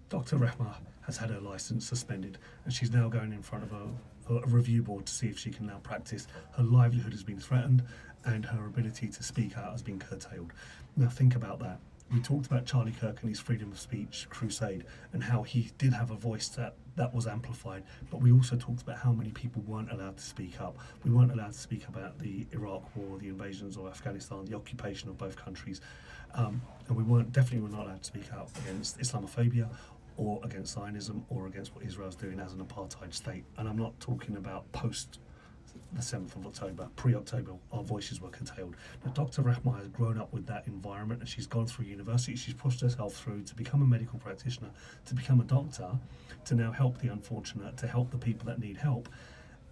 Dr. Rehma has had her licence suspended, and she's now going in front of a review board to see if she can now practice. Her livelihood has been threatened, and her ability to speak out has been curtailed. Now, think about that. We talked about Charlie Kirk and his freedom of speech crusade, and how he did have a voice that was amplified, but we also talked about how many people weren't allowed to speak up. We weren't allowed to speak about the Iraq war, the invasions of Afghanistan, the occupation of both countries, and we definitely were not allowed to speak out against Islamophobia or against Zionism or against what Israel's doing as an apartheid state. And I'm not talking about post the 7th of October, pre-October, our voices were curtailed. Now, Dr. Rahma has grown up with that environment, and she's gone through university, she's pushed herself through to become a medical practitioner, to become a doctor, to now help the unfortunate, to help the people that need help.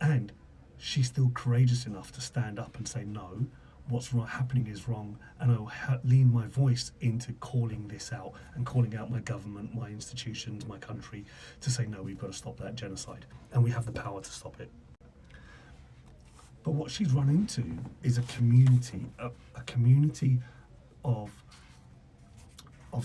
And she's still courageous enough to stand up and say, no, what's happening is wrong, and I'll lean my voice into calling this out and calling out my government, my institutions, my country, to say, no, we've got to stop that genocide, and we have the power to stop it. But what she's run into is a community of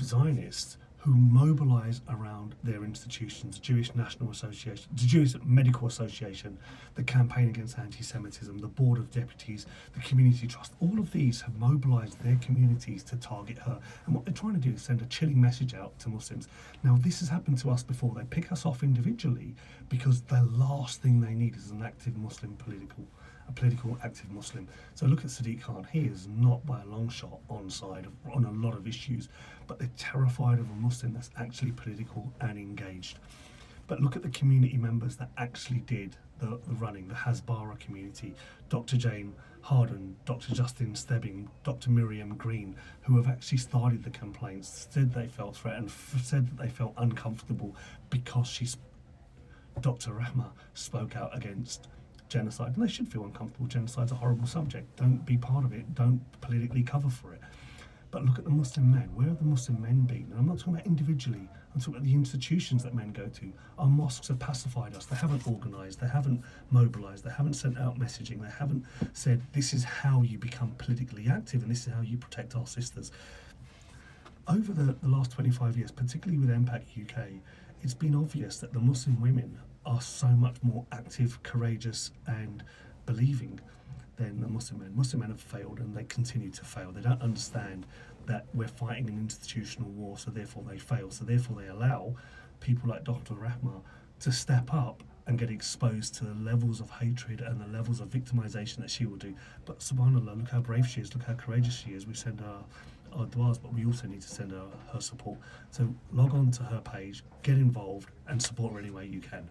Zionists who mobilise around their institutions, the Jewish National Association, the Jewish Medical Association, the Campaign Against Anti-Semitism, the Board of Deputies, the Community Trust. All of these have mobilised their communities to target her. And what they're trying to do is send a chilling message out to Muslims. Now, this has happened to us before. They pick us off individually because the last thing they need is an active Muslim a political active Muslim. So look at Sadiq Khan. He is not by a long shot on side on a lot of issues, but they're terrified of a Muslim that's actually political and engaged. But look at the community members that actually did the running, the Hasbara community, Dr. Jane Harden, Dr. Justin Stebbing, Dr. Miriam Green, who have actually started the complaints, said they felt threatened, said that they felt uncomfortable because Dr. Rahma spoke out against genocide, and they should feel uncomfortable. Genocide's a horrible subject. Don't be part of it. Don't politically cover for it. But look at the Muslim men. Where have the Muslim men been? And I'm not talking about individually. I'm talking about the institutions that men go to. Our mosques have pacified us. They haven't organised. They haven't mobilised. They haven't sent out messaging. They haven't said, this is how you become politically active and this is how you protect our sisters. Over the last 25 years, particularly with MPAC UK, it's been obvious that the Muslim women are so much more active, courageous and believing than the Muslim men. Muslim men have failed and they continue to fail. They don't understand that we're fighting an institutional war, so therefore they fail. So therefore they allow people like Dr. Rahma to step up and get exposed to the levels of hatred and the levels of victimization that she will do. But subhanAllah, look how brave she is, look how courageous she is. We send her our du'as, but we also need to send her support. So log on to her page, get involved and support her any way you can.